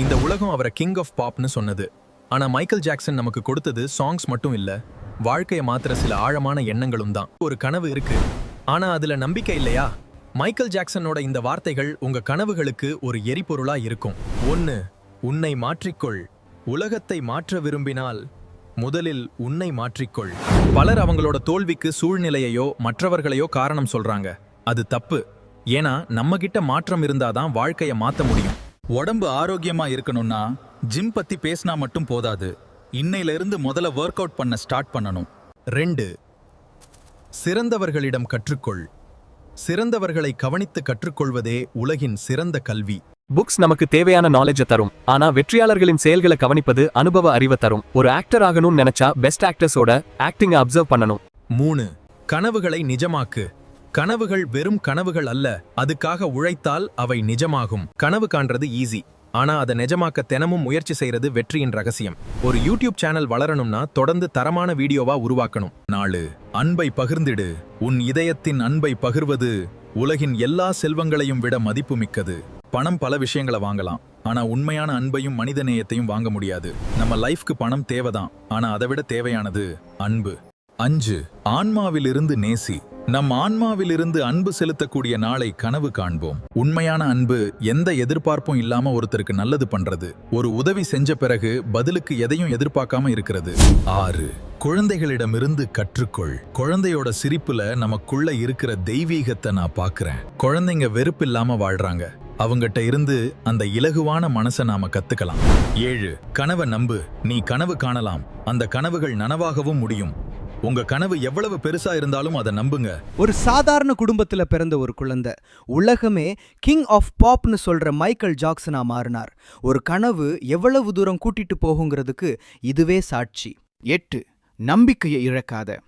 இந்த உலகம் அவரை கிங் ஆஃப் பாப்னு சொன்னது. ஆனா மைக்கேல் ஜாக்சன் நமக்கு கொடுத்தது சாங்ஸ் மட்டும் இல்ல, வாழ்க்கையை மாத்திர சில ஆழமான எண்ணங்களும் தான். ஒரு கனவு இருக்கு, ஆனா அதுல நம்பிக்கை இல்லையா? மைக்கேல் ஜாக்சனோட இந்த வார்த்தைகள் உங்க கனவுகளுக்கு ஒரு எரிபொருளா இருக்கும். 1. உன்னை மாற்றிக்கொள். உலகத்தை மாற்ற விரும்பினால் முதலில் உன்னை மாற்றிக்கொள். பலர் அவங்களோட தோல்விக்கு சூழ்நிலையையோ மற்றவர்களையோ காரணம் சொல்றாங்க. அது தப்பு. ஏன்னா நம்ம கிட்ட மாற்றம் இருந்தாதான் வாழ்க்கையை மாத்த முடியும். உடம்பு ஆரோக்கியமா இருக்கணும்னா ஜிம் பத்தி பேசினா மட்டும் போதாது. இன்னையில இருந்து முதல்ல ஒர்க் அவுட் பண்ண ஸ்டார்ட் பண்ணணும். 2. சிறந்தவர்களிடம் கற்றுக்கொள். சிறந்தவர்களை கவனித்து கற்றுக்கொள்வதே உலகின் சிறந்த கல்வி. புக்ஸ் நமக்கு தேவையான நாலேஜை தரும், ஆனா வெற்றியாளர்களின் செயல்களை கவனிப்பது அனுபவ அறிவை தரும். ஒரு ஆக்டர் ஆகணும்னு நினைச்சா பெஸ்ட் ஆக்டர்ஸோட ஆக்டிங்கை அப்சர்வ் பண்ணணும். 3. கனவுகளை நிஜமாக்கு. கனவுகள் வெறும் கனவுகள் அல்ல, அதுக்காக உழைத்தால் அவை நிஜமாகும். கனவு காண்றது ஈஸி, ஆனா அதை நிஜமாக்க தினமும் முயற்சி செய்யறது வெற்றியின் ரகசியம். ஒரு யூடியூப் சேனல் வளரணும்னா தொடர்ந்து தரமான வீடியோவா உருவாக்கணும். 4. அன்பை பகிர்ந்திடு. உன் இதயத்தின் அன்பை பகிர்வது உலகின் எல்லா செல்வங்களையும் விட மதிப்புமிக்கது. பணம் பல விஷயங்களை வாங்கலாம், ஆனா உண்மையான அன்பையும் மனிதநேயத்தையும் வாங்க முடியாது. நம்ம லைஃப்க்கு பணம் தேவைதான், ஆனா அதை விட தேவையானது அன்பு. 5. ஆன்மாவிலிருந்து நேசி. நம் ஆன்மாவிலிருந்து அன்பு செலுத்தக்கூடிய நாளை கனவு காண்போம். உண்மையான அன்பு எந்த எதிர்பார்ப்பும் இல்லாம ஒருத்தருக்கு நல்லது பண்றது. ஒரு உதவி செஞ்ச பிறகு பதிலுக்கு எதையும் எதிர்பார்க்காம இருக்கிறது. 6. குழந்தைகளிடமிருந்து கற்றுக்கொள். குழந்தையோட சிரிப்புல நமக்குள்ள இருக்கிற தெய்வீகத்தை நான் பாக்குறேன். குழந்தைங்க வெறுப்பு இல்லாம வாழ்றாங்க. அவங்கிட்ட இருந்து அந்த இலகுவான மனசை நாம கத்துக்கலாம். 7. கனவை நம்பு. நீ கனவு காணலாம், அந்த கனவுகள் நனவாகவும் முடியும். உங்க கனவு எவ்வளவு பெருசா இருந்தாலும் அதை நம்புங்க. ஒரு சாதாரண குடும்பத்துல பிறந்த ஒரு குழந்தை உலகமே கிங் ஆஃப் பாப்னு சொல்ற மைக்கேல் ஜாக்சனா மாறினார். ஒரு கனவு எவ்வளவு தூரம் கூட்டிட்டு போகுங்கிறதுக்கு இதுவே சாட்சி. 8. நம்பிக்கையை இழக்காத.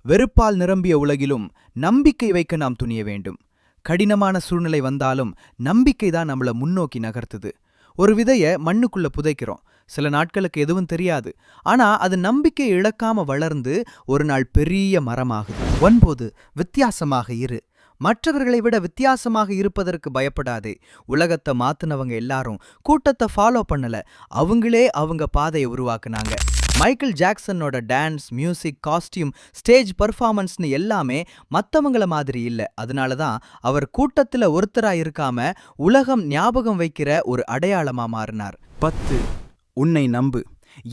வெறுப்பால் நிரம்பிய உலகிலும் நம்பிக்கை வைக்க நாம் துணிய வேண்டும். கடினமான சூழ்நிலை வந்தாலும் நம்பிக்கை தான் நம்மளை முன்னோக்கி நகர்த்துது. ஒரு விதைய மண்ணுக்குள்ள புதைக்கிறோம், சில நாட்களுக்கு எதுவும் தெரியாது, ஆனா அது நம்பிக்கை இழக்காம வளர்ந்து ஒரு நாள் பெரிய மரமாகுது. 9. வித்தியாசமாக இரு. மற்றவர்களை விட வித்தியாசமாக இருப்பதற்கு பயப்படாதே. உலகத்தை மாத்துனவங்க எல்லாரும் கூட்டத்தை ஃபாலோ பண்ணல, அவங்களே அவங்க பாதையை உருவாக்குனாங்க. மைக்கேல் ஜாக்சனோட டான்ஸ், மியூசிக், காஸ்டியூம், ஸ்டேஜ் பர்ஃபார்மன்ஸ்னு எல்லாமே மற்றவங்கள மாதிரி இல்லை. அதனால தான் அவர் கூட்டத்தில் ஒருத்தராக இருக்காம உலகம் ஞாபகம் வைக்கிற ஒரு அடையாளமாக மாறினார். 10. உன்னை நம்பு.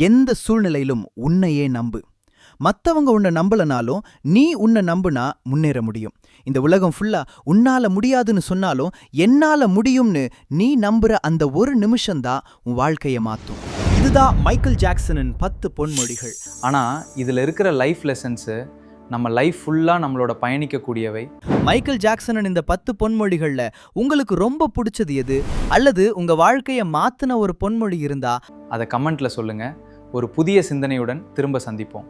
எந்த சூழ்நிலையிலும் உன்னையே நம்பு. மற்றவங்க உன்னை நம்பலனாலும் நீ உன்னை நம்புனா முன்னேற முடியும். இந்த உலகம் ஃபுல்லா உன்னால முடியாதுன்னு சொன்னாலும் என்னால முடியும்னு நீ நம்புற அந்த ஒரு நிமிஷம்தான் உன் வாழ்க்கையை மாற்றும். இதுதான் மைக்கேல் ஜாக்சனின் 10 பொன்மொழிகள். ஆனால் இதில் இருக்கிற லைஃப் லெசன்ஸு நம்ம லைஃப் ஃபுல்லாக நம்மளோட பயணிக்கக்கூடியவை. மைக்கேல் ஜாக்சனின் இந்த 10 பொன்மொழிகளில் உங்களுக்கு ரொம்ப பிடிச்சது எது? அல்லது உங்கள் வாழ்க்கையை மாற்றின ஒரு பொன்மொழி இருந்தா அதை கமெண்ட்டில் சொல்லுங்கள். ஒரு புதிய சிந்தனையுடன் திரும்ப சந்திப்போம்.